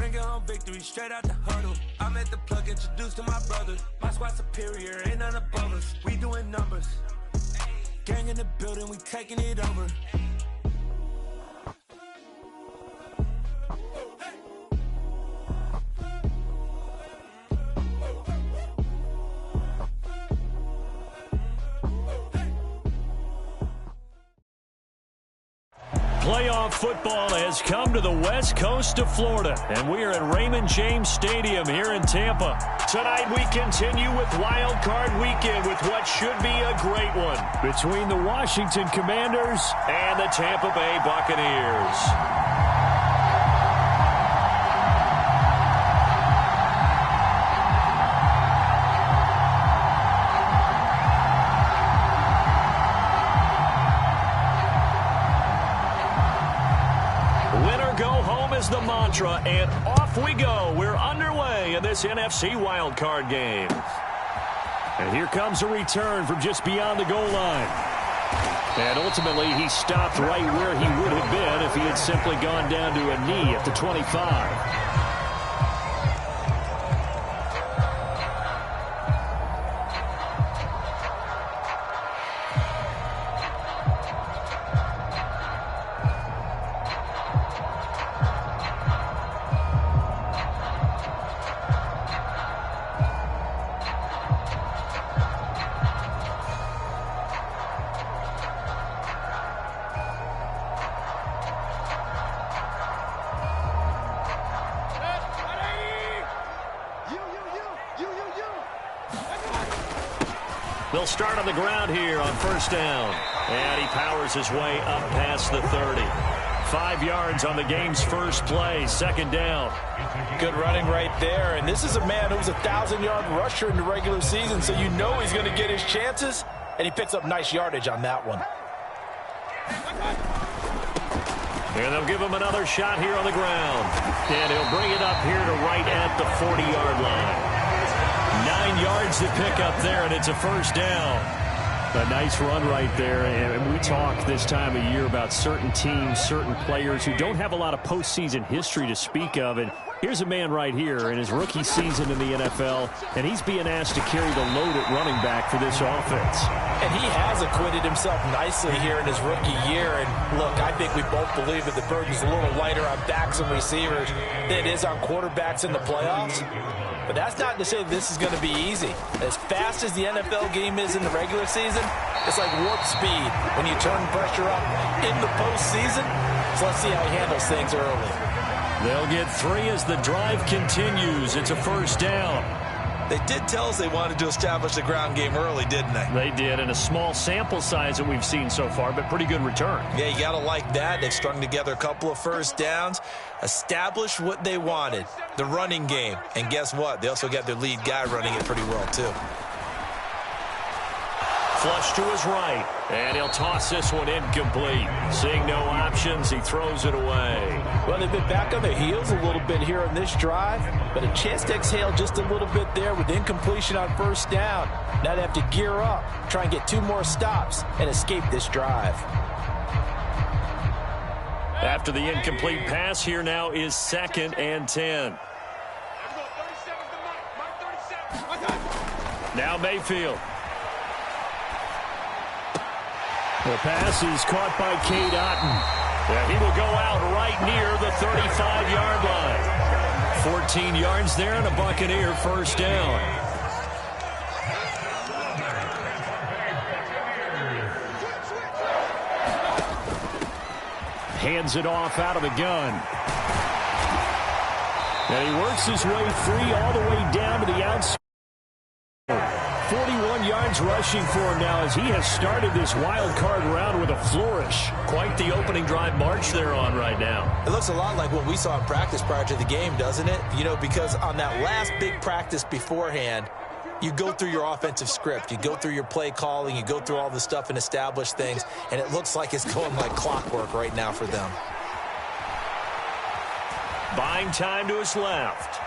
Bringing home victory straight out the huddle. I'm at the plug, introduced to my brothers. My squad superior, ain't none above us. We doing numbers. Gang in the building, we taking it over. Playoff football has come to the west coast of Florida, and we are at Raymond James Stadium here in Tampa. Tonight we continue with Wild Card Weekend with what should be a great one between the Washington Commanders and the Tampa Bay Buccaneers. Is the mantra, and off we go. We're underway in this NFC wildcard game. And here comes a return from just beyond the goal line. And ultimately, he stopped right where he would have been if he had simply gone down to a knee at the 25. They'll start on the ground here on first down. And he powers his way up past the 30. 5 yards on the game's first play, second down. Good running right there. And this is a man who's a 1,000-yard rusher in the regular season, so you know he's going to get his chances. And he picks up nice yardage on that one. And they'll give him another shot here on the ground. And he'll bring it up here to right at the 40-yard line. 9 yards to pick up there, and it's a first down. A nice run right there, and we talk this time of year about certain teams, certain players who don't have a lot of postseason history to speak of, and here's a man right here in his rookie season in the NFL, and he's being asked to carry the load at running back for this offense. And he has acquitted himself nicely here in his rookie year, and look, I think we both believe that the burden's a little lighter on backs and receivers than it is on quarterbacks in the playoffs. But that's not to say this is going to be easy. As fast as the NFL game is in the regular season, it's like warp speed when you turn pressure up in the postseason. So let's see how he handles things early. They'll get 3 as the drive continues. It's a first down. They did tell us they wanted to establish the ground game early, didn't they? They did, and a small sample size that we've seen so far, but pretty good return. Yeah, you got to like that. They've strung together a couple of first downs, established what they wanted, the running game. And guess what? They also got their lead guy running it pretty well, too. Flush to his right, and he'll toss this one incomplete. Seeing no options, he throws it away. Well, they've been back on their heels a little bit here on this drive, but a chance to exhale just a little bit there with incompletion on first down. Now they have to gear up, try and get 2 more stops, and escape this drive. After the incomplete pass, here now is 2nd and 10. Now Mayfield. The pass is caught by Cade Otton. And he will go out right near the 35-yard line. 14 yards there and a Buccaneer first down. Hands it off out of the gun. And he works his way free all the way down to the outside. 41 yards rushing for him now as he has started this wild card round with a flourish. Quite the opening drive march they're on right now. It looks a lot like what we saw in practice prior to the game, doesn't it? You know, because on that last big practice beforehand, you go through your offensive script, you go through your play calling, you go through all the stuff and establish things, and it looks like it's going like clockwork right now for them. Buying time to his left.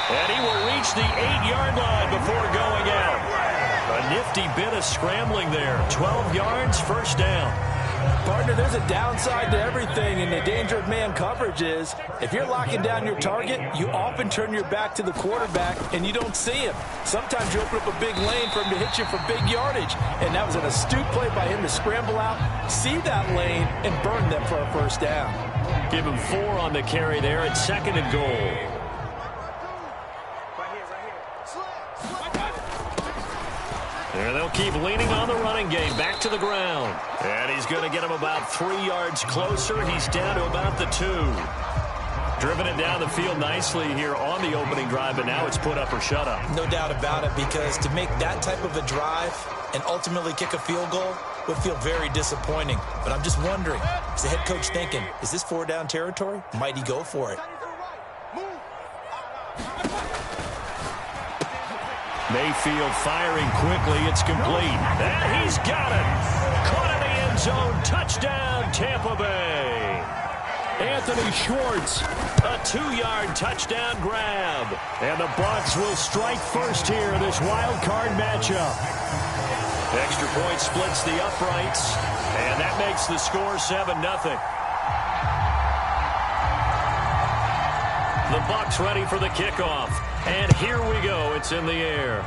And he will reach the 8-yard line before going out. A nifty bit of scrambling there. 12 yards, first down. Partner, there's a downside to everything, and the danger of man coverage is if you're locking down your target, you often turn your back to the quarterback and you don't see him. Sometimes you open up a big lane for him to hit you for big yardage, and that was an astute play by him to scramble out, see that lane, and burn them for a first down. Give him 4 on the carry there at 2nd and goal. There they'll keep leaning on the running game. Back to the ground. And he's going to get him about 3 yards closer. He's down to about the 2. Driven it down the field nicely here on the opening drive, but now it's put up or shut up. No doubt about it, because to make that type of a drive and ultimately kick a field goal would feel very disappointing. But I'm just wondering, is the head coach thinking, is this 4-down territory? Might he go for it? Mayfield firing quickly. It's complete. And he's got it. Caught in the end zone. Touchdown, Tampa Bay. Anthony Schwartz, a 2-yard touchdown grab. And the Bucs will strike first here in this wild card matchup. Extra point splits the uprights. And that makes the score 7-0. The Bucs ready for the kickoff. And here we go. It's in the air.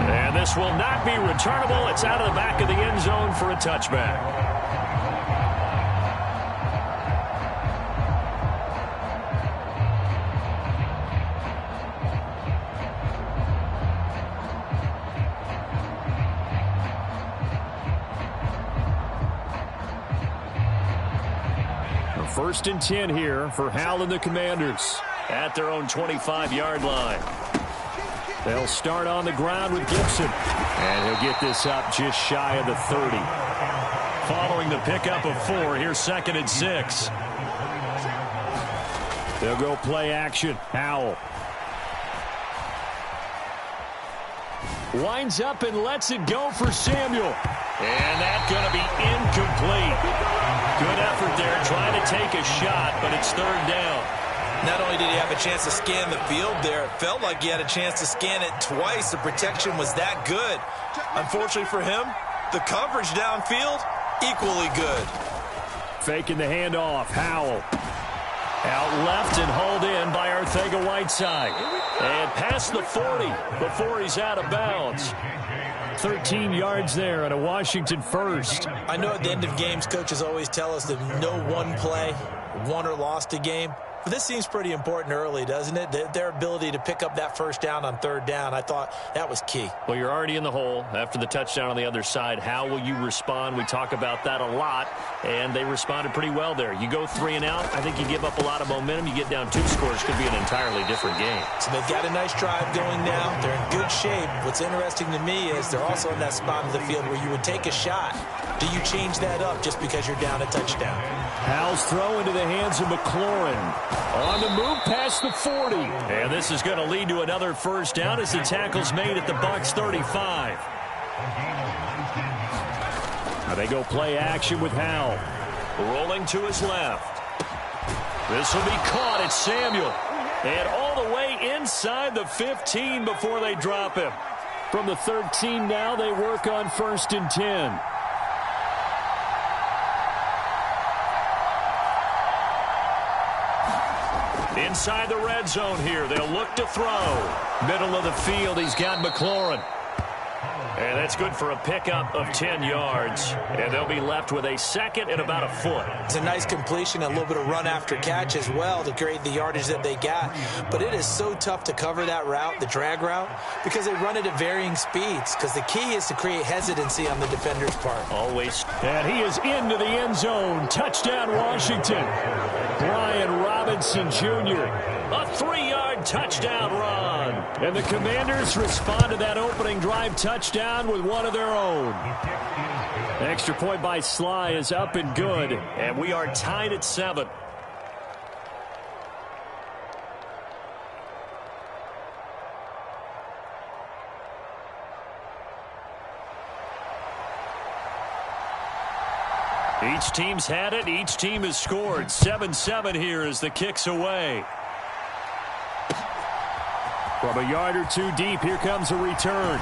And this will not be returnable. It's out of the back of the end zone for a touchback. First and 10 here for Hal and the Commanders at their own 25-yard line. They'll start on the ground with Gibson. And he'll get this up just shy of the 30. Following the pickup of 4, here's 2nd and 6. They'll go play action. Howell. Winds up and lets it go for Samuel. And that's going to be incomplete. Good effort there, trying to take a shot, but it's 3rd down. Not only did he have a chance to scan the field there, it felt like he had a chance to scan it twice. The protection was that good. Unfortunately for him, the coverage downfield, equally good. Faking the handoff, Howell. Out left and hauled in by Arcega-Whiteside. And past the 40 before he's out of bounds. 13 yards there and a Washington first. I know at the end of games, coaches always tell us that no one play won or lost a game. But this seems pretty important early, doesn't it? Their ability to pick up that first down on 3rd down, I thought that was key. Well, you're already in the hole after the touchdown on the other side. How will you respond? We talk about that a lot, and they responded pretty well there. You go 3 and out, I think you give up a lot of momentum. You get down 2 scores, could be an entirely different game. So they've got a nice drive going now. They're in good shape. What's interesting to me is they're also in that spot of the field where you would take a shot. Do you change that up just because you're down a touchdown? Howell's throw into the hands of McLaurin. On the move past the 40. And this is going to lead to another first down as the tackle's made at the Bucs 35. Now they go play action with Howell. Rolling to his left. This will be caught. It's Samuel. And all the way inside the 15 before they drop him. From the 13 now, they work on 1st and 10. Inside the red zone here. They'll look to throw. Middle of the field, he's got McLaurin. And that's good for a pickup of 10 yards. And they'll be left with a 2nd and about a foot. It's a nice completion, a little bit of run after catch as well to create the yardage that they got. But it is so tough to cover that route, the drag route, because they run it at varying speeds. Because the key is to create hesitancy on the defender's part. Always. And he is into the end zone. Touchdown, Washington. Brian Robinson Jr. A 3-yard touchdown run. And the Commanders respond to that opening drive touchdown with one of their own. Extra point by Sly is up and good. And we are tied at 7. Each team's had it. Each team has scored. 7-7 here as the kick's away. From a yard or 2 deep, here comes a return.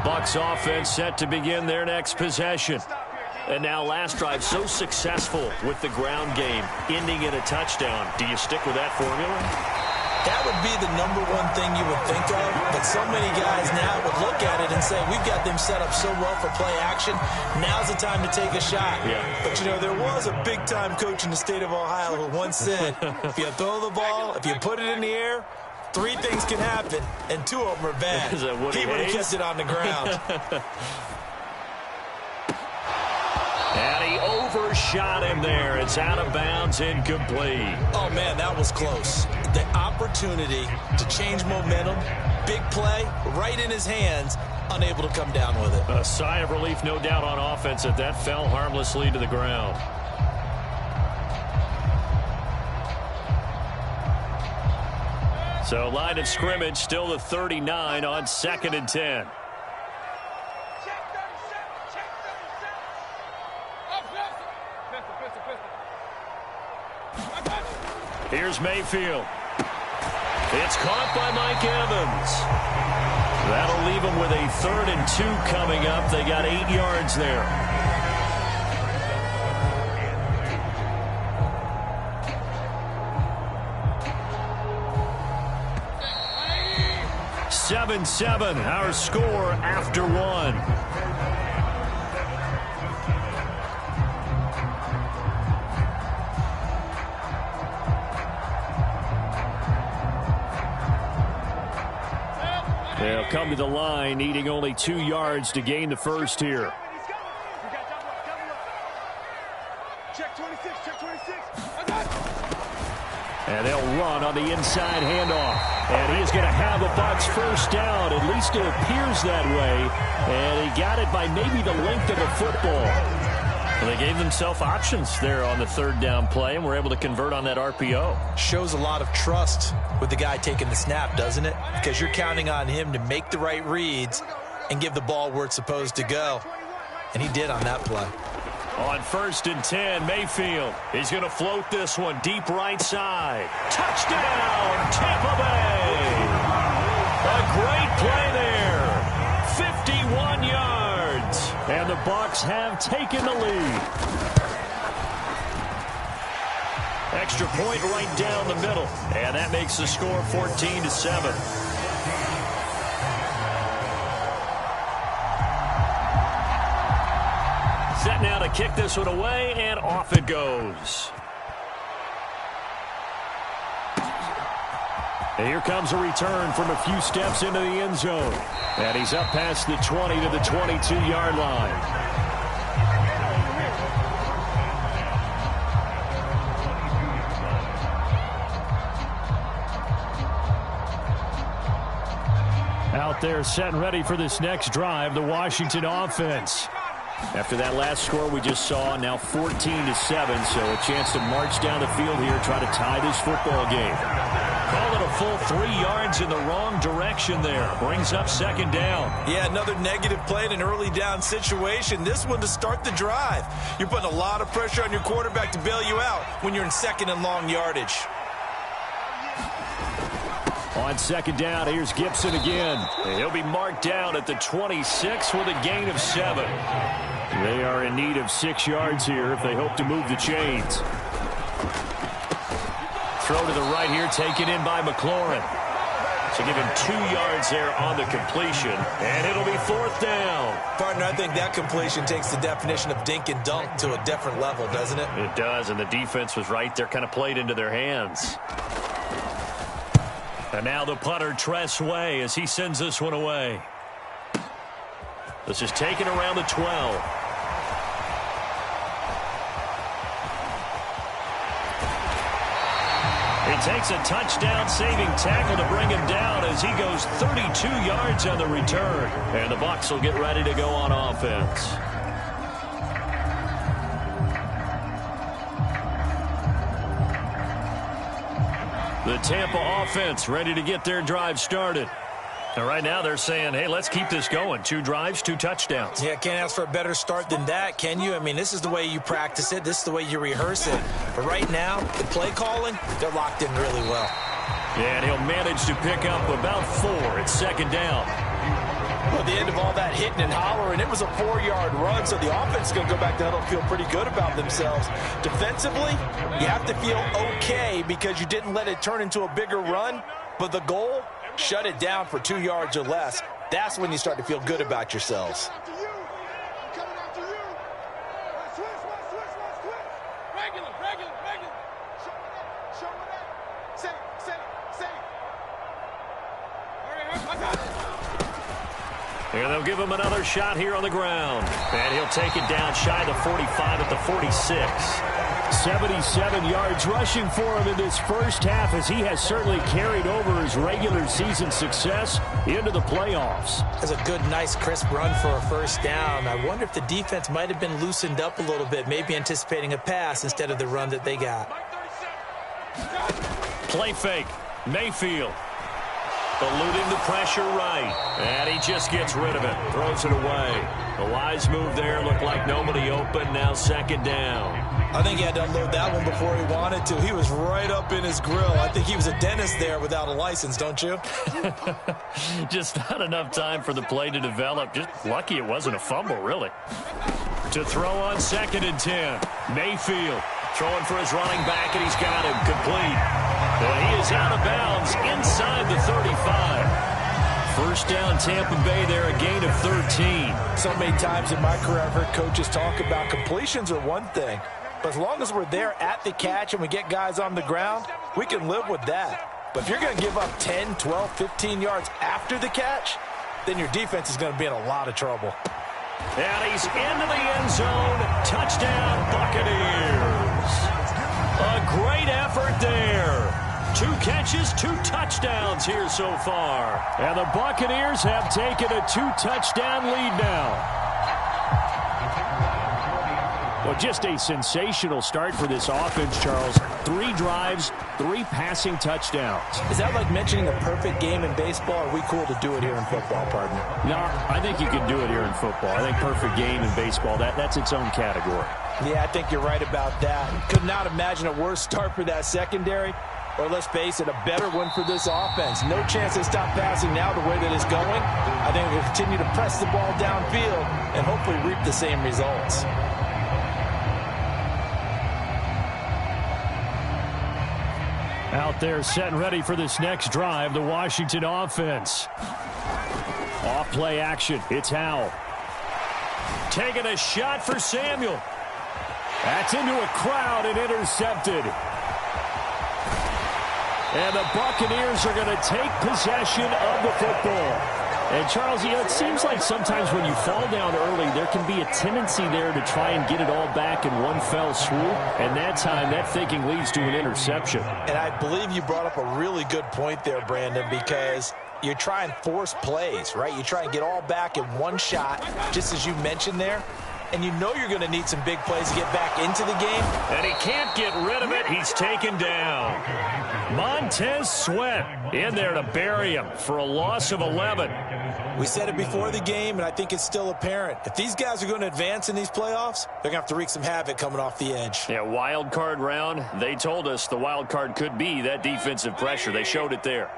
Bucs offense set to begin their next possession. And now last drive so successful with the ground game, ending in a touchdown. Do you stick with that formula? That would be the number one thing you would think of, but so many guys now would look at it and say, we've got them set up so well for play action, now's the time to take a shot. Yeah. But, you know, there was a big-time coach in the state of Ohio who once said, if you throw the ball, if you put it in the air, 3 things can happen, and 2 of them are bad. Is that Woody He would have Hayes? kept it on the ground. And he overshot him there. It's out of bounds, incomplete. Oh, man, that was close. The opportunity to change momentum, big play, right in his hands, unable to come down with it. A sigh of relief, no doubt, on offense that fell harmlessly to the ground. So line of scrimmage still the 39 on 2nd and 10. Here's Mayfield. It's caught by Mike Evans. That'll leave them with a 3rd and 2 coming up. They got 8 yards there. (7-7) our score after 1. They'll come to the line, needing only 2 yards to gain the first here. And they'll run on the inside handoff. And he's going to have the Bucs first down. At least it appears that way. And he got it by maybe the length of a football. Well, they gave themselves options there on the 3rd down play and were able to convert on that RPO. Shows a lot of trust with the guy taking the snap, doesn't it? Because you're counting on him to make the right reads and give the ball where it's supposed to go. And he did on that play. On 1st and 10, Mayfield. He's going to float this one deep right side. Touchdown, Tampa Bay. A great play there. 51 yards. And the Bucs have taken the lead. Extra point right down the middle. And that makes the score 14-7. Set now to kick this one away, and off it goes. And here comes a return from a few steps into the end zone. And he's up past the 20 to the 22-yard line. Out there set and ready for this next drive, the Washington offense. After that last score we just saw, now 14-7, so a chance to march down the field here, try to tie this football game. Call it a full 3 yards in the wrong direction there. Brings up 2nd down. Yeah, another negative play in an early down situation. This one to start the drive. You're putting a lot of pressure on your quarterback to bail you out when you're in 2nd and long yardage. On 2nd down, here's Gibson again. And he'll be marked down at the 26 with a gain of 7. They are in need of 6 yards here if they hope to move the chains. Throw to the right here, taken in by McLaurin. So give him 2 yards there on the completion, and it'll be 4th down. Partner, I think that completion takes the definition of dink and dunk to a different level, doesn't it? It does, and the defense was right there, kind of played into their hands. And now the punter, Tress Way, as he sends this one away. This is taken around the 12. He takes a touchdown-saving tackle to bring him down as he goes 32 yards on the return. And the Bucs will get ready to go on offense. The Tampa offense ready to get their drive started. And right now they're saying, hey, let's keep this going. 2 drives, 2 touchdowns. Yeah, can't ask for a better start than that, can you? I mean, this is the way you practice it. This is the way you rehearse it. But right now, the play calling, they're locked in really well. Yeah, and he'll manage to pick up about 4 at 2nd down. Well, at the end of all that hitting and hollering, it was a 4-yard run, so the offense is going to go back to huddle and feel pretty good about themselves. Defensively, you have to feel okay because you didn't let it turn into a bigger run, but the goal, shut it down for 2 yards or less. That's when you start to feel good about yourselves. And they'll give him another shot here on the ground. And he'll take it down shy of the 45 at the 46. 77 yards rushing for him in this first half, as he has certainly carried over his regular season success into the playoffs. That's a good, nice, crisp run for a first down. I wonder if the defense might have been loosened up a little bit, maybe anticipating a pass instead of the run that they got. Play fake. Mayfield. Eluding the pressure right. And he just gets rid of it. Throws it away. The wise move there. Looked like nobody open. Now second down. I think he had to unload that one before he wanted to. He was right up in his grill. I think he was a dentist there without a license, don't you? Just not enough time for the play to develop. Just lucky it wasn't a fumble, really. To throw on 2nd and 10. Mayfield throwing for his running back, and he's got him complete. And he is out of bounds inside the 35. First down, Tampa Bay there, a gain of 13. So many times in my career I've heard coaches talk about completions are one thing, but as long as we're there at the catch and we get guys on the ground, we can live with that. But if you're going to give up 10, 12, 15 yards after the catch, then your defense is going to be in a lot of trouble. And he's into the end zone. Touchdown, Buccaneers. A great effort there. 2 catches, 2 touchdowns here so far. And the Buccaneers have taken a 2-touchdown lead now. Well, just a sensational start for this offense, Charles. 3 drives, 3 passing touchdowns. Is that like mentioning a perfect game in baseball? Or are we cool to do it here in football, partner? No, I think you can do it here in football. I think perfect game in baseball, that's its own category. Yeah, I think you're right about that. Could not imagine a worse start for that secondary. Or let's face it, a better one for this offense. No chance to stop passing now the way that it's going. I think we'll continue to press the ball downfield and hopefully reap the same results. Out there set and ready for this next drive, the Washington offense. Off play action, it's Howell. Taking a shot for Samuel. That's into a crowd and intercepted. And the Buccaneers are going to take possession of the football. And, Charles, you know, it seems like sometimes when you fall down early, there can be a tendency there to try and get it all back in one fell swoop. And that time, that thinking leads to an interception. And I believe you brought up a really good point there, Brandon, because you try and force plays, right? You try and get all back in one shot, just as you mentioned there. And you know you're going to need some big plays to get back into the game. And he can't get rid of it. He's taken down. Montez Sweat in there to bury him for a loss of 11. We said it before the game, and I think it's still apparent. If these guys are going to advance in these playoffs, they're going to have to wreak some havoc coming off the edge. Yeah, wild card round. They told us the wild card could be that defensive pressure. They showed it there.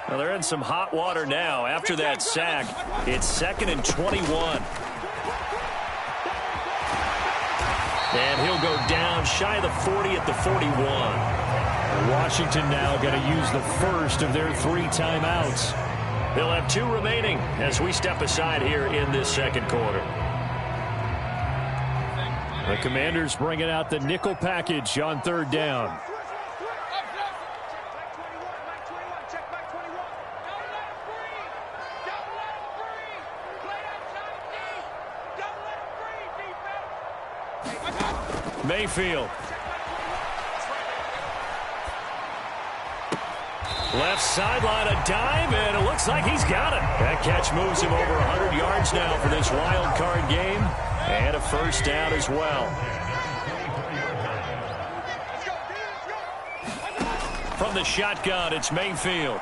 Well, they're in some hot water now. After that sack, it's 2nd and 21. And he'll go down shy of the 40 at the 41. Washington now going to use the first of their 3 timeouts. They'll have 2 remaining as we step aside here in this second quarter. The Commanders bringing out the nickel package on 3rd down. Mayfield. Left sideline, a dive, and it looks like he's got it. That catch moves him over 100 yards now for this wild card game, and a first down as well. From the shotgun, it's Mayfield.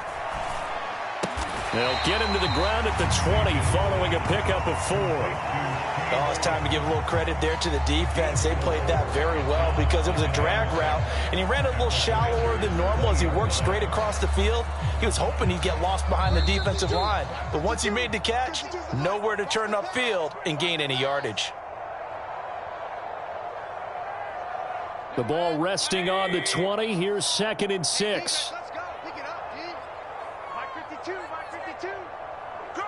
They'll get him to the ground at the 20 following a pickup of 4. Oh, it's time to give a little credit there to the defense. They played that very well because it was a drag route, and he ran a little shallower than normal as he worked straight across the field. He was hoping he'd get lost behind the defensive line, but once he made the catch, nowhere to turn upfield and gain any yardage. The ball resting on the 20. Here's 2nd and 6. Let's go. Pick it up, D. Mike 52, Mike 52. Go.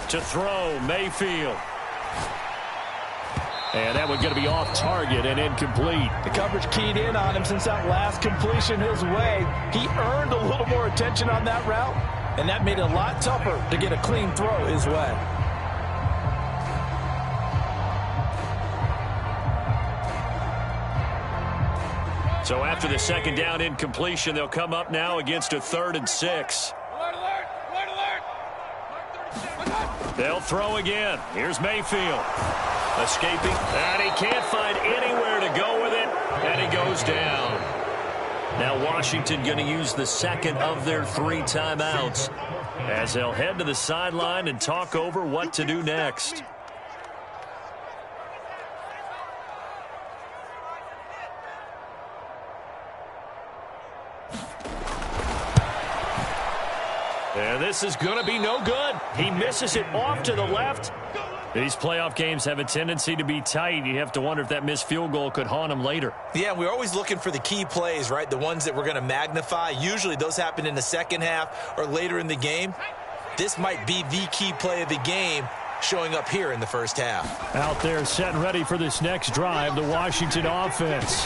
To throw, Mayfield. And that one's going to be off target and incomplete. The coverage keyed in on him since that last completion his way. He earned a little more attention on that route, and that made it a lot tougher to get a clean throw his way. So after the 2nd down incompletion, they'll come up now against a 3rd and 6. Alert, alert, alert, alert. They'll throw again. Here's Mayfield. Escaping. And he can't find anywhere to go with it. And he goes down. Now Washington going to use the 2nd of their 3 timeouts as they'll head to the sideline and talk over what to do next. And this is going to be no good. He misses it off to the left. These playoff games have a tendency to be tight. You have to wonder if that missed field goal could haunt him later. Yeah, we're always looking for the key plays, right? The ones that we're going to magnify. Usually those happen in the second half or later in the game. This might be the key play of the game showing up here in the first half. Out there set and ready for this next drive, the Washington offense.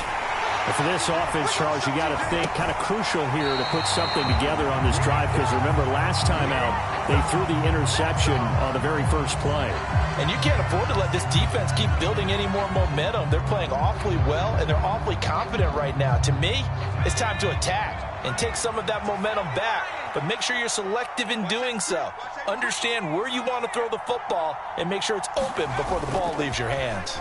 And for this offense, Charles, you got to think kind of crucial here to put something together on this drive because remember last time out they threw the interception on the very first play. And you can't afford to let this defense keep building any more momentum. They're playing awfully well, and they're awfully confident right now. To me, it's time to attack and take some of that momentum back, but make sure you're selective in doing so. Understand where you want to throw the football and make sure it's open before the ball leaves your hands.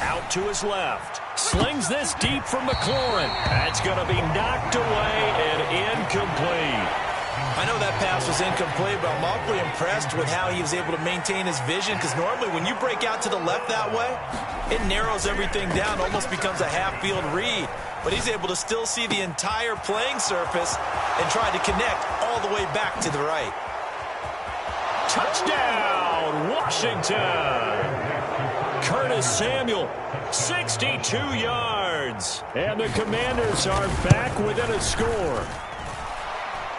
Out to his left. Slings this deep from McLaurin. That's going to be knocked away and incomplete. I know that pass was incomplete, but I'm awfully impressed with how he was able to maintain his vision because normally when you break out to the left that way, it narrows everything down, almost becomes a half-field read. But he's able to still see the entire playing surface and try to connect all the way back to the right. Touchdown, Washington. Curtis Samuel, 62 yards. And the Commanders are back within a score.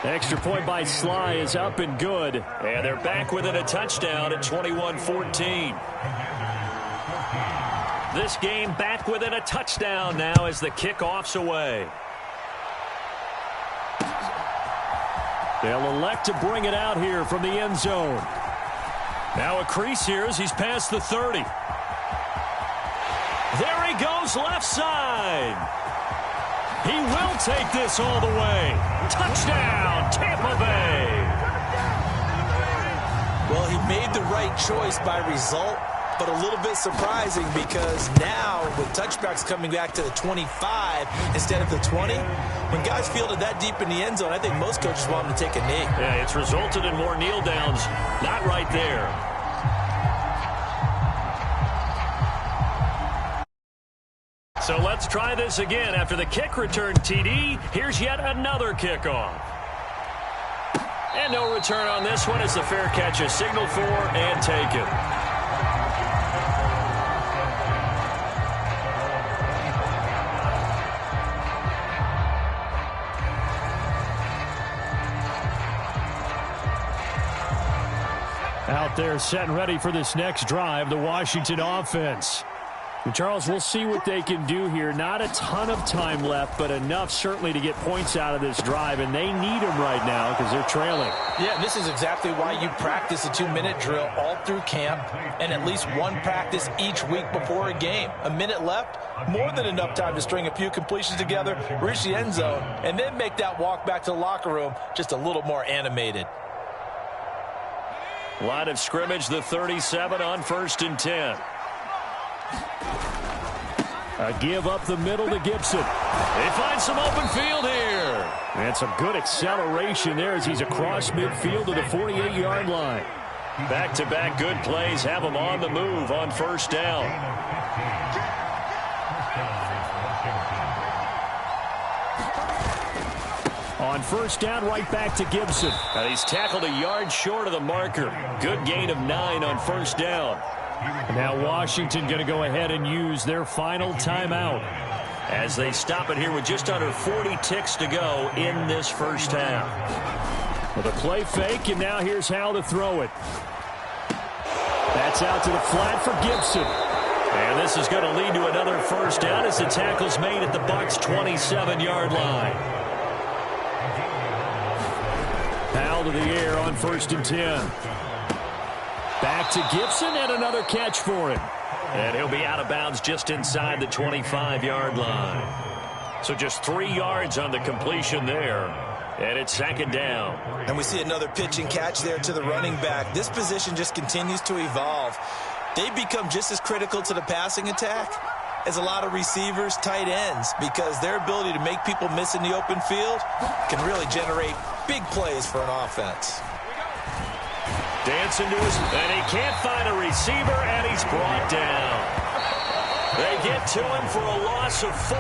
Extra point by Sly is up and good. And they're back within a touchdown at 21-14. This game back within a touchdown now as the kickoff's away. They'll elect to bring it out here from the end zone. Now a crease here as he's past the 30. There he goes left side. He will take this all the way. Touchdown, Tampa Bay. Well, he made the right choice by result, but a little bit surprising because now with touchbacks coming back to the 25 instead of the 20, when guys fielded that deep in the end zone, I think most coaches want them to take a knee. Yeah, it's resulted in more kneel downs. Not right there. So let's try this again. After the kick return TD, here's yet another kickoff. And no return on this one as the fair catch is signaled for and taken. Out there set and ready for this next drive, the Washington offense. And Charles, we'll see what they can do here. Not a ton of time left, but enough certainly to get points out of this drive, and they need them right now because they're trailing. Yeah, and this is exactly why you practice a 2-minute drill all through camp and at least one practice each week before a game. A minute left, more than enough time to string a few completions together, reach the end zone, and then make that walk back to the locker room just a little more animated. Line of scrimmage, the 37 on 1st and 10. A give up the middle to Gibson. They find some open field here. And some good acceleration there as he's across midfield to the 48-yard line. Back-to-back good plays have him on the move on first down. On first down, right back to Gibson. And he's tackled a yard short of the marker. Good gain of 9 on first down. Now Washington going to go ahead and use their final timeout as they stop it here with just under 40 ticks to go in this first half. With a play fake, and now here's how to throw it. That's out to the flat for Gibson. And this is going to lead to another first down as the tackle's made at the Bucs' 27-yard line. Powell to the air on 1st and 10. Back to Gibson and another catch for him. And he'll be out of bounds just inside the 25-yard line. So just 3 yards on the completion there. And it's 2nd down. And we see another pitch and catch there to the running back. This position just continues to evolve. They become just as critical to the passing attack as a lot of receivers, tight ends, because their ability to make people miss in the open field can really generate big plays for an offense. Dancing to his, and he can't find a receiver, and he's brought down. They get to him for a loss of 4,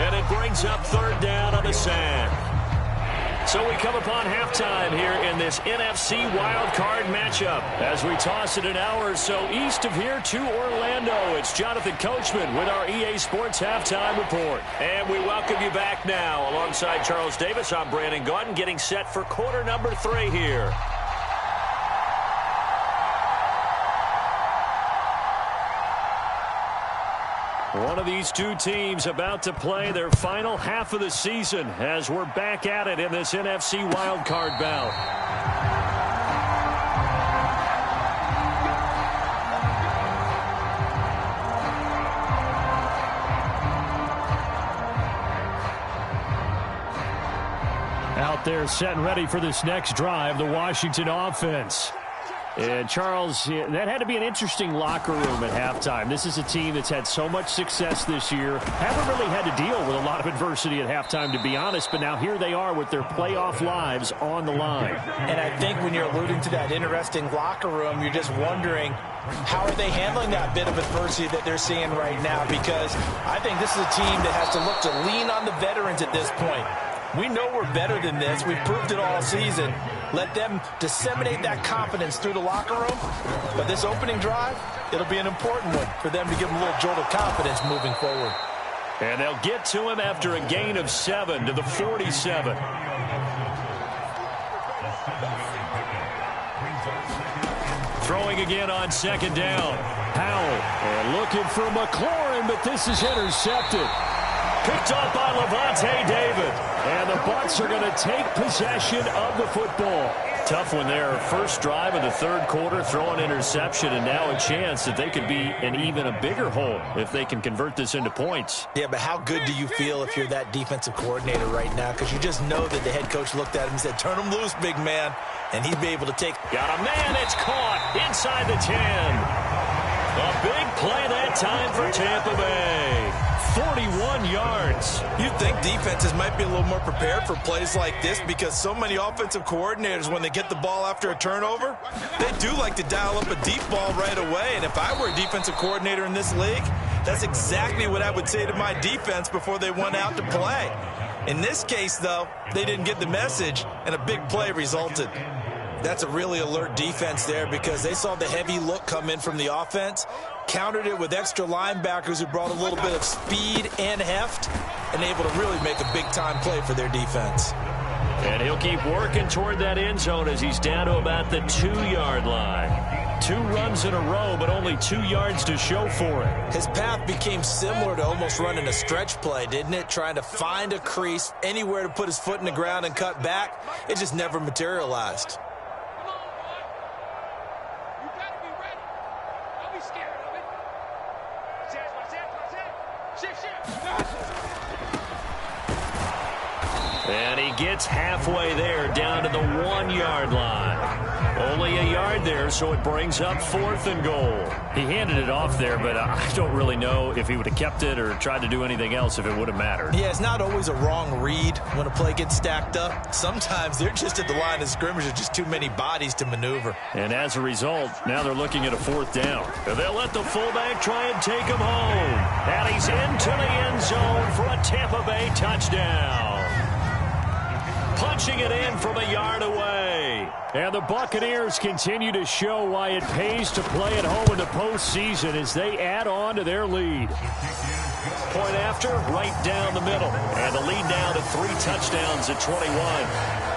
and it brings up 3rd down on the sand. So we come upon halftime here in this NFC wildcard matchup as we toss it an hour or so east of here to Orlando. It's Jonathan Coachman with our EA Sports Halftime Report. And we welcome you back now. Alongside Charles Davis, I'm Brandon Gaudin, getting set for quarter number 3 here. One of these two teams about to play their final half of the season as we're back at it in this NFC wildcard bout. Out there set and ready for this next drive, the Washington offense. And, Charles, that had to be an interesting locker room at halftime. This is a team that's had so much success this year. Haven't really had to deal with a lot of adversity at halftime, to be honest. But now here they are with their playoff lives on the line. And I think when you're alluding to that interesting locker room, you're just wondering, how are they handling that bit of adversity that they're seeing right now? Because I think this is a team that has to look to lean on the veterans at this point. We know we're better than this. We've proved it all season. Let them disseminate that confidence through the locker room. But this opening drive, it'll be an important one for them to give them a little jolt of confidence moving forward. And they'll get to him after a gain of 7 to the 47. Throwing again on 2nd down. Powell and looking for McLaurin, but this is intercepted. Picked up by Levante David. And the Bucs are going to take possession of the football. Tough one there. First drive of the 3rd quarter, throw an interception, and now a chance that they could be in even a bigger hole if they can convert this into points. Yeah, but how good do you feel if you're that defensive coordinator right now? Because you just know that the head coach looked at him and said, turn him loose, big man. And he'd be able to take. Got a man. It's caught inside the 10. A big play that time for Tampa Bay. 41 yards. You'd think defenses might be a little more prepared for plays like this because so many offensive coordinators, when they get the ball after a turnover, they do like to dial up a deep ball right away. And if I were a defensive coordinator in this league, that's exactly what I would say to my defense before they went out to play. In this case, though, they didn't get the message, and a big play resulted. That's a really alert defense there because they saw the heavy look come in from the offense, countered it with extra linebackers who brought a little bit of speed and heft, and able to really make a big-time play for their defense. And he'll keep working toward that end zone as he's down to about the 2-yard line. 2 runs in a row, but only 2 yards to show for it. His path became similar to almost running a stretch play, didn't it? Trying to find a crease, anywhere to put his foot in the ground and cut back. It just never materialized. And he gets halfway there, down to the 1-yard line. Only a yard there, so it brings up 4th and goal. He handed it off there, but I don't really know if he would have kept it or tried to do anything else if it would have mattered. Yeah, it's not always a wrong read when a play gets stacked up. Sometimes they're just at the line of scrimmage. There's just too many bodies to maneuver. And as a result, now they're looking at a 4th down. And they'll let the fullback try and take him home. And he's into the end zone for a Tampa Bay touchdown. Punching it in from a yard away. And the Buccaneers continue to show why it pays to play at home in the postseason as they add on to their lead. Point after, right down the middle. And the lead now to 3 touchdowns at 21.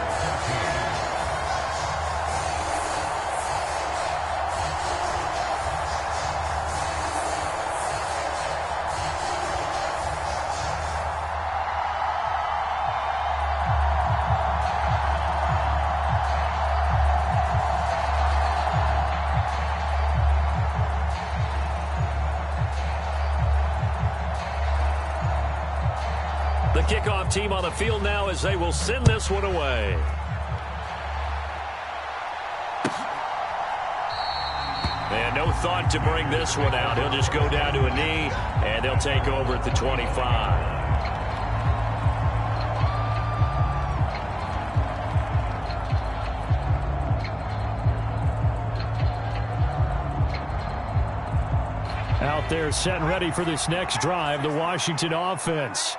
The kickoff team on the field now as they will send this one away. And no thought to bring this one out. He'll just go down to a knee, and they'll take over at the 25. Out there set and ready for this next drive, the Washington offense.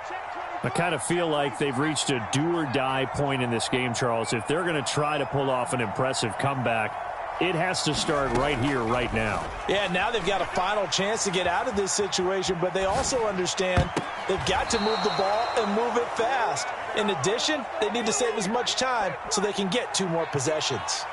I kind of feel like they've reached a do-or-die point in this game, Charles. If they're going to try to pull off an impressive comeback, it has to start right here, right now. Yeah, now they've got a final chance to get out of this situation, but they also understand they've got to move the ball and move it fast. In addition, they need to save as much time so they can get 2 more possessions.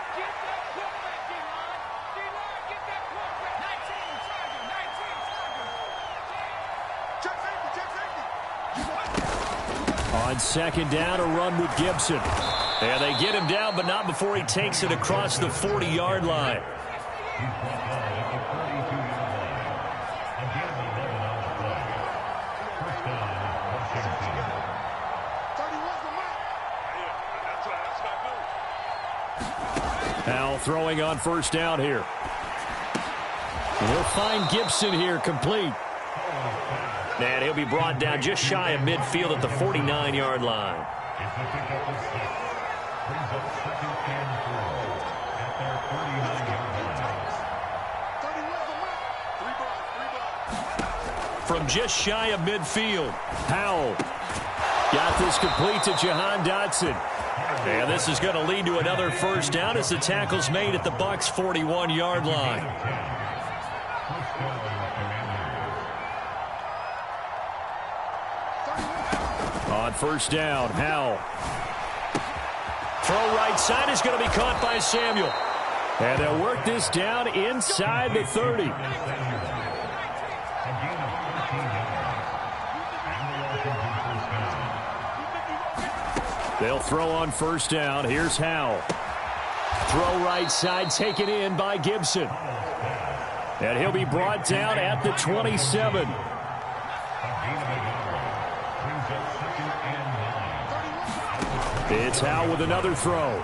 On 2nd down, a run with Gibson. And they get him down, but not before he takes it across the 40-yard line. Now throwing on 1st down here. And he'll find Gibson here complete. And he'll be brought down just shy of midfield at the 49-yard line. From just shy of midfield, Powell got this complete to Jahan Dotson. And this is going to lead to another 1st down as the tackle's made at the Bucs' 41-yard line. On 1st down, Howell. Throw right side is going to be caught by Samuel. And they'll work this down inside the 30. They'll throw on 1st down. Here's Howell. Throw right side taken in by Gibson. And he'll be brought down at the 27. It's Howell with another throw.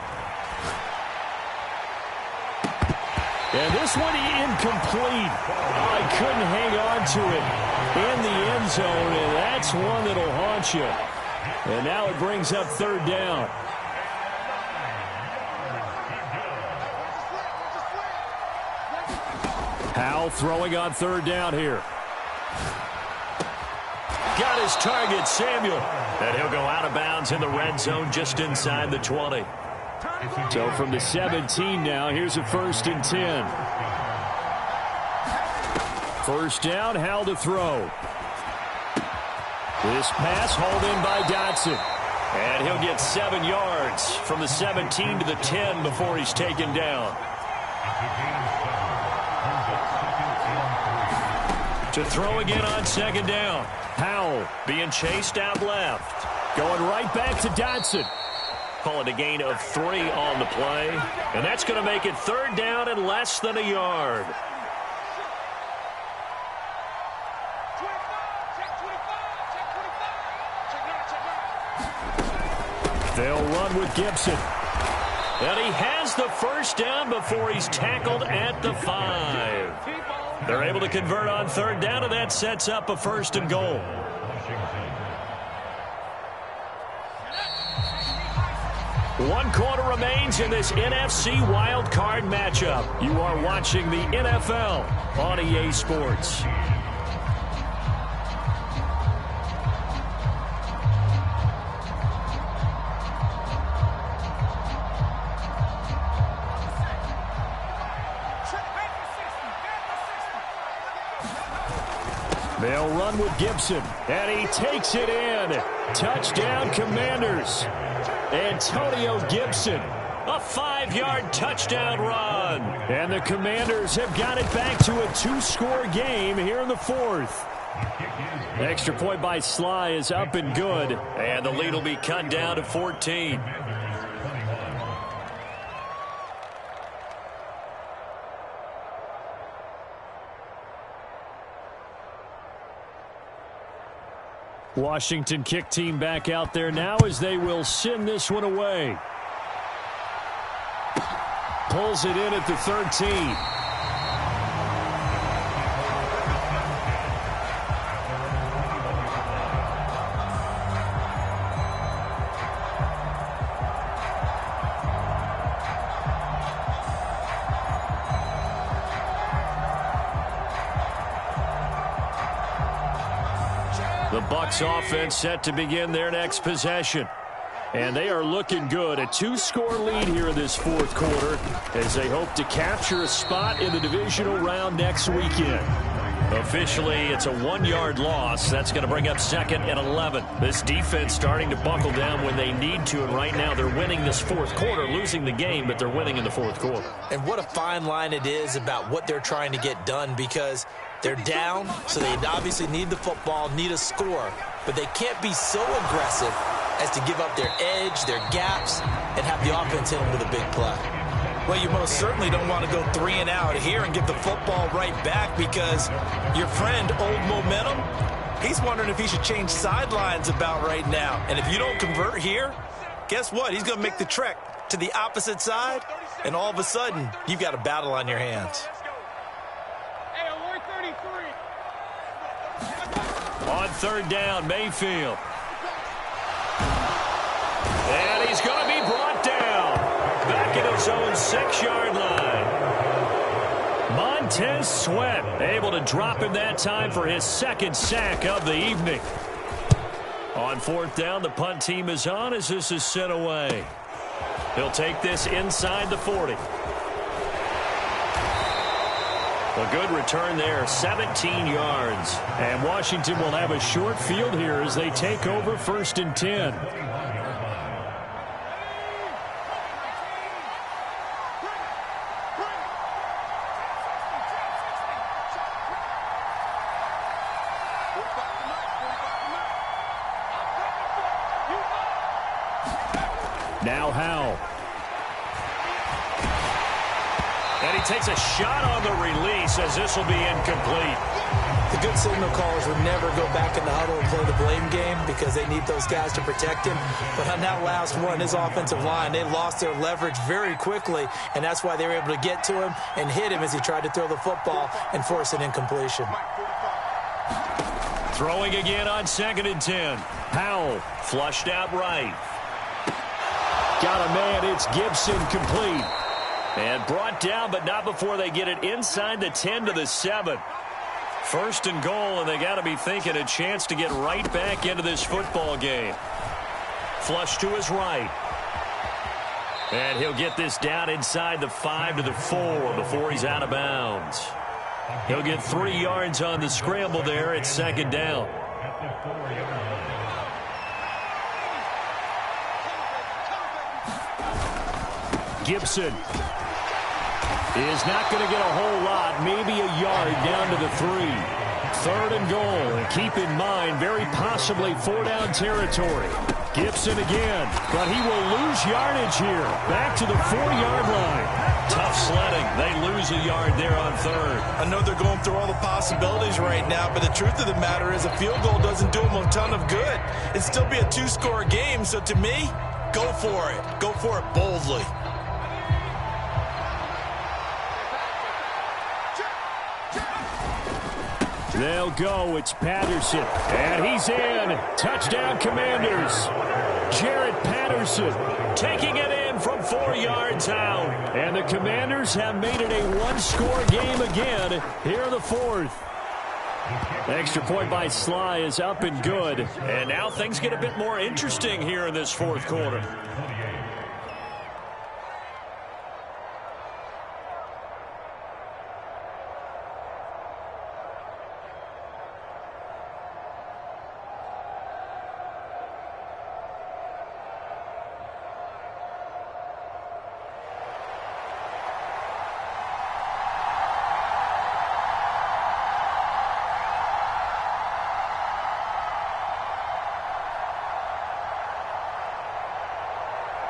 And this one incomplete. Oh, he couldn't hang on to it in the end zone, and that's one that'll haunt you. And now it brings up 3rd down. Howell throwing on 3rd down here. Got his target, Samuel. And he'll go out of bounds in the red zone just inside the 20. So from the 17 now, here's a 1st and 10. 1st down, Howell to throw. This pass hauled in by Dotson. And he'll get 7 yards from the 17 to the 10 before he's taken down. To throw again on 2nd down. Howell being chased out left. going right back to Dotson. Call it a gain of 3 on the play. And that's going to make it 3rd down and less than a yard. They'll run with Gibson. And he has the first down before he's tackled at the 5. They're able to convert on third down, and that sets up a 1st and goal. One quarter remains in this NFC wildcard matchup. You are watching the NFL on EA Sports. They'll run with Gibson, and he takes it in. Touchdown, Commanders. Antonio Gibson, a 5-yard touchdown run. And the Commanders have got it back to a 2-score game here in the 4th. Extra point by Sly is up and good, and the lead will be cut down to 14. Washington kick team back out there now as they will send this one away. Pulls it in at the 13. The Bucs offense set to begin their next possession. And they are looking good. A 2-score lead here in this 4th quarter as they hope to capture a spot in the divisional round next weekend. Officially, it's a 1-yard loss. That's going to bring up 2nd and 11. This defense starting to buckle down when they need to, and right now they're winning this 4th quarter, losing the game, but they're winning in the 4th quarter. And what a fine line it is about what they're trying to get done, because they're down, so they obviously need the football, need a score, but they can't be so aggressive as to give up their edge, their gaps, and have the offense hit them with a big play. Well, you most certainly don't want to go 3 and out here and give the football right back, because your friend, Old Momentum, he's wondering if he should change sidelines about right now. And if you don't convert here, guess what? He's going to make the trek to the opposite side, and all of a sudden, you've got a battle on your hands. On third down, Mayfield. And he's going to be brought down. Back at his own 6-yard line. Montez Sweat able to drop him that time for his 2nd sack of the evening. On 4th down, the punt team is on as this is sent away. He'll take this inside the 40. A good return there, 17 yards. And Washington will have a short field here as they take over 1st and 10. Now Howell. And he takes a shot on the release as this will be incomplete. The good signal callers would never go back in the huddle and play the blame game because they need those guys to protect him. But on that last one, his offensive line, they lost their leverage very quickly, and that's why they were able to get to him and hit him as he tried to throw the football and force an incompletion. Throwing again on 2nd and 10. Howell flushed out right. Got a man, it's Gibson, complete. And brought down, but not before they get it inside the 10 to the 7. 1st and goal, and they got to be thinking a chance to get right back into this football game. Flush to his right. And he'll get this down inside the 5 to the 4 before he's out of bounds. He'll get 3 yards on the scramble there at 2nd down. Gibson is not going to get a whole lot, maybe a yard down to the 3. 3rd and goal, and keep in mind, very possibly 4-down territory. Gibson again, but he will lose yardage here. Back to the 4-yard line. Tough sledding. They lose a yard there on 3rd. I know they're going through all the possibilities right now, but the truth of the matter is a field goal doesn't do them a ton of good. It'd still be a 2-score game, so to me, go for it. Go for it boldly. They'll go. It's Patterson. And he's in. Touchdown, Commanders. Jared Patterson taking it in from 4 yards out. And the Commanders have made it a one-score game again here in the fourth. Extra point by Sly is up and good. And now things get a bit more interesting here in this fourth quarter.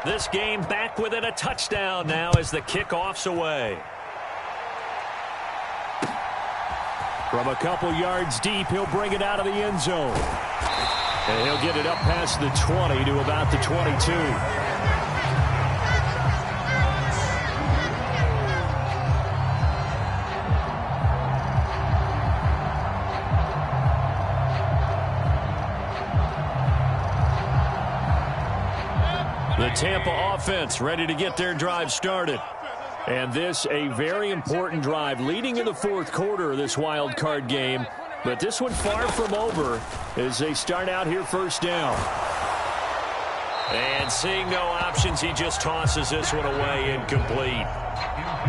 This game back within a touchdown now as the kickoff's away. From a couple yards deep, he'll bring it out of the end zone. And he'll get it up past the 20 to about the 22. The Tampa offense ready to get their drive started. And this a very important drive leading in the fourth quarter of this wild card game. But this one far from over as they start out here first down. And seeing no options, he just tosses this one away incomplete.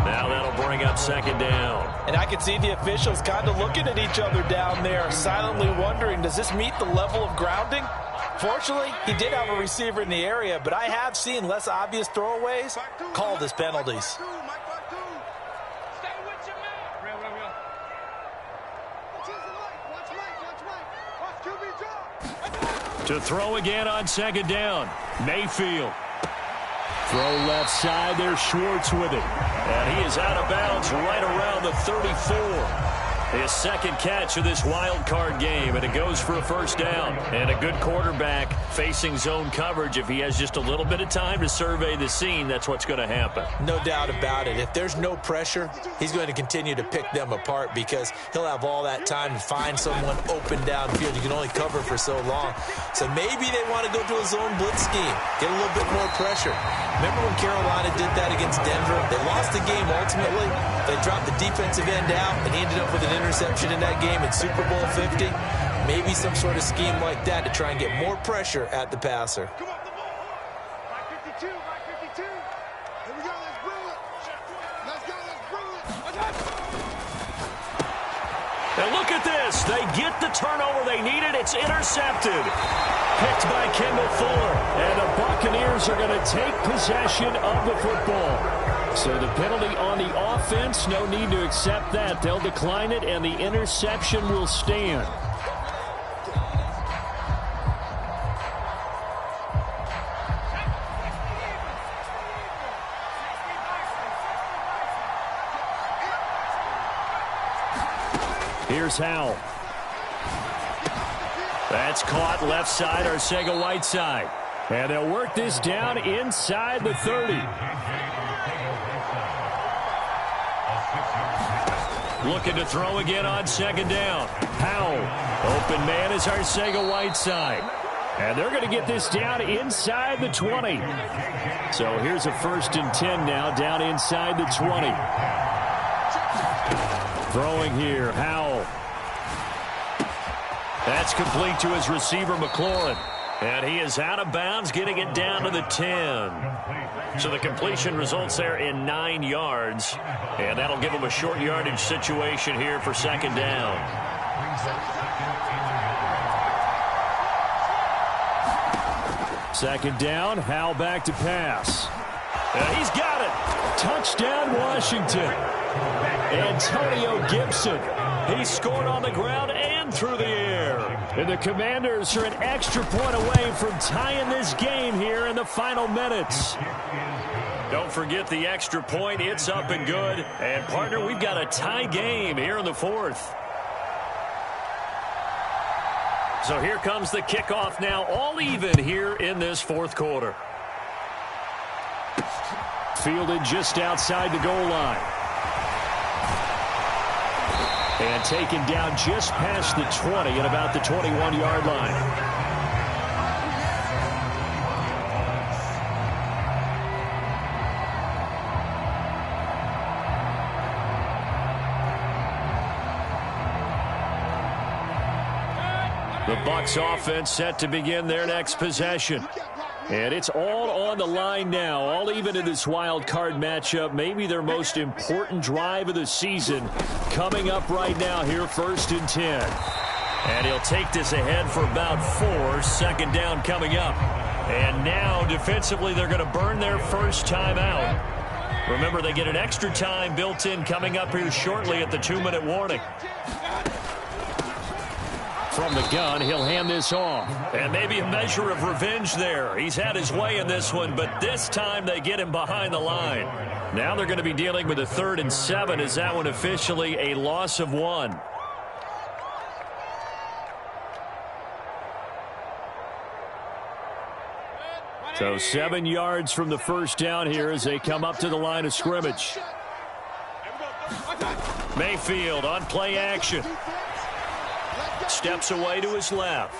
Now that'll bring up second down. And I can see the officials kind of looking at each other down there, silently wondering, does this meet the level of grounding? Fortunately, he did have a receiver in the area, but I have seen less obvious throwaways called as penalties. To throw again on second down, Mayfield. Throw left side, there's Schwartz with it. And he is out of bounds right around the 34. His second catch of this wild card game, and it goes for a first down. And a good quarterback facing zone coverage. If he has just a little bit of time to survey the scene, that's what's going to happen. No doubt about it. If there's no pressure, he's going to continue to pick them apart because he'll have all that time to find someone open downfield. You can only cover for so long. So maybe they want to go to a zone blitz scheme, get a little bit more pressure. Remember when Carolina did that against Denver? They lost the game ultimately. They dropped the defensive end out, and he ended up with an interception in that game in Super Bowl 50. Maybe some sort of scheme like that to try and get more pressure at the passer. Come on, the ball. Mike 52, Mike 52. Here we go, let's brew it. Let's go, let's brew it. And look at this. They get the turnover they needed. It's intercepted. Picked by Kendall Fuller. And the Buccaneers are going to take possession of the football. So the penalty on the offense, no need to accept that. They'll decline it, and the interception will stand. Here's Howell. That's caught left side, Arcega-Whiteside. And they'll work this down inside the 30. Looking to throw again on second down. Howell. Open man is Arcega-Whiteside. And they're going to get this down inside the 20. So here's a 1st and 10 now, down inside the 20. Throwing here, Howell. That's complete to his receiver, McLaurin. And he is out of bounds, getting it down to the 10. So the completion results there in 9 yards. And that'll give him a short yardage situation here for second down. Second down, Howell back to pass. And he's got it. Touchdown, Washington. Antonio Gibson. He scored on the ground and through the air. And the Commanders are an extra point away from tying this game here in the final minutes. Don't forget the extra point. It's up and good. And, partner, we've got a tie game here in the fourth. So here comes the kickoff now, all even here in this fourth quarter. Fielded just outside the goal line. And taken down just past the 20 at about the 21-yard line. The Bucs offense set to begin their next possession. And it's all on the line now, all even in this wild card matchup. Maybe their most important drive of the season coming up right now here, 1st and 10. And he'll take this ahead for about 4, 2nd down coming up. And now defensively they're going to burn their first time out. Remember, they get an extra time built in coming up here shortly at the 2-minute warning. From the gun, he'll hand this off. And maybe a measure of revenge there. He's had his way in this one, but this time they get him behind the line. Now they're going to be dealing with a 3rd and 7. Is that one officially a loss of 1? So 7 yards from the first down here as they come up to the line of scrimmage. Mayfield on play action. Steps away to his left.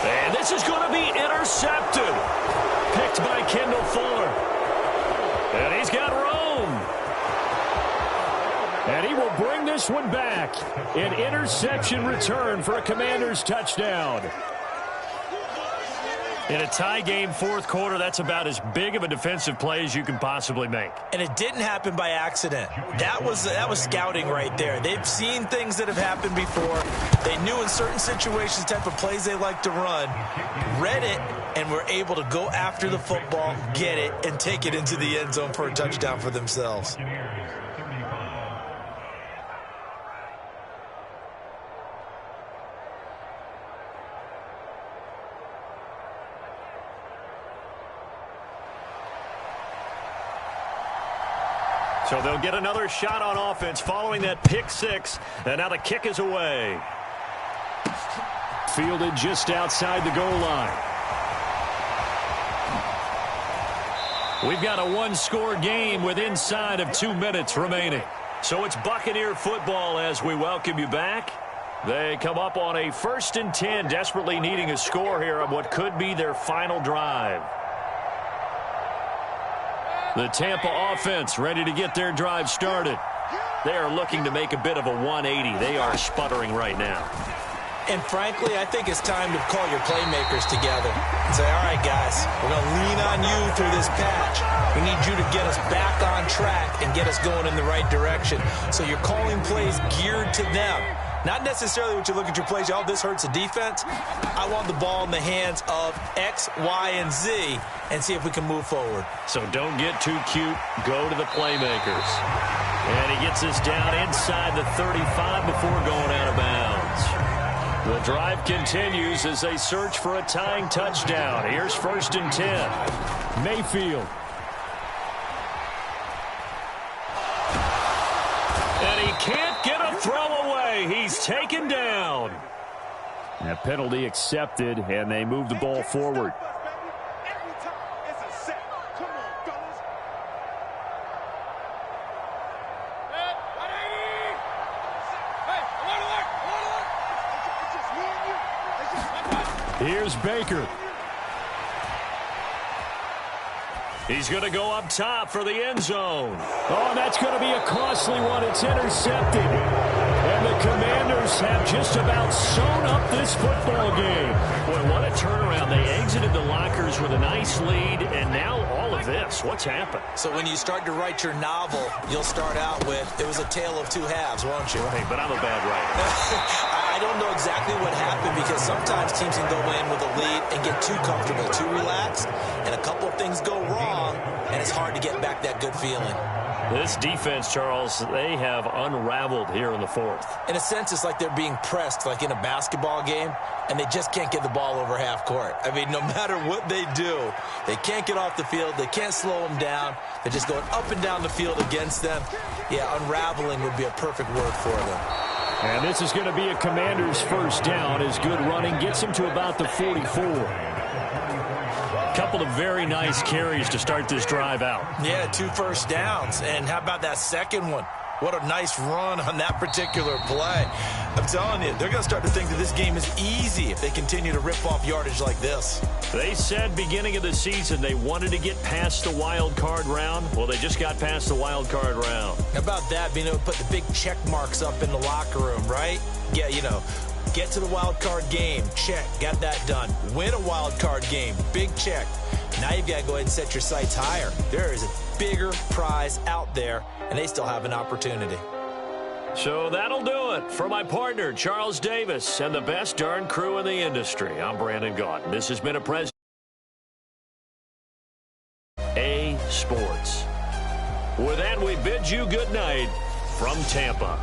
And this is going to be intercepted. Picked by Kendall Fuller. And he's got room. And he will bring this one back. An interception return for a Commanders touchdown. In a tie game 4th quarter, that's about as big of a defensive play as you can possibly make. And it didn't happen by accident. That was scouting right there. They've seen things that have happened before. They knew in certain situations the type of plays they like to run, read it, and were able to go after the football, get it, and take it into the end zone for a touchdown for themselves. So they'll get another shot on offense following that pick 6. And now the kick is away. Fielded just outside the goal line. We've got a 1-score game with inside of 2 minutes remaining. So it's Buccaneer football as we welcome you back. They come up on a 1st and 10, desperately needing a score here on what could be their final drive. The Tampa offense ready to get their drive started. They are looking to make a bit of a 180. They are sputtering right now. And frankly, I think it's time to call your playmakers together and say, all right, guys, we're going to lean on you through this patch. We need you to get us back on track and get us going in the right direction. So you're calling plays geared to them. Not necessarily what you look at your plays, oh, this hurts the defense. I want the ball in the hands of X, Y, and Z and see if we can move forward. So don't get too cute. Go to the playmakers. And he gets this down inside the 35 before going out of bounds. The drive continues as they search for a tying touchdown. Here's 1st and 10. Mayfield. And he can't get a throw away. He's taken down. That penalty accepted, and they move the ball forward. Here's Baker. He's going to go up top for the end zone. Oh, that's going to be a costly one. It's intercepted. And the Commanders have just about sewn up this football game. Boy, what a turnaround. They exited the lockers with a nice lead, and now all of this. What's happened? So when you start to write your novel, you'll start out with, it was a tale of 2 halves, won't you? Right, but I'm a bad writer. I don't know exactly what happened because sometimes teams can go in with a lead and get too comfortable, too relaxed, and a couple of things go wrong, and it's hard to get back that good feeling. This defense, Charles, they have unraveled here in the 4th. In a sense, it's like they're being pressed like in a basketball game, and they just can't get the ball over half court. I mean, no matter what they do, they can't get off the field. They can't slow them down. They're just going up and down the field against them. Yeah, unraveling would be a perfect word for them. And this is going to be a Commanders first down as good running gets him to about the 44. Couple of very nice carries to start this drive out. Yeah, 2 first downs. And how about that second one? What a nice run on that particular play. I'm telling you, they're going to start to think that this game is easy if they continue to rip off yardage like this. They said beginning of the season they wanted to get past the wild card round. Well, they just got past the wild card round. How about that, being able to put the big check marks up in the locker room, right? Yeah, you know, get to the wild card game, check, got that done. Win a wild card game, big check. Now you've got to go ahead and set your sights higher. There is a bigger prize out there, and they still have an opportunity. So that'll do it for my partner, Charles Davis, and the best darn crew in the industry. I'm Brandon Gaudin. This has been a President A Sports. With that, we bid you good night from Tampa.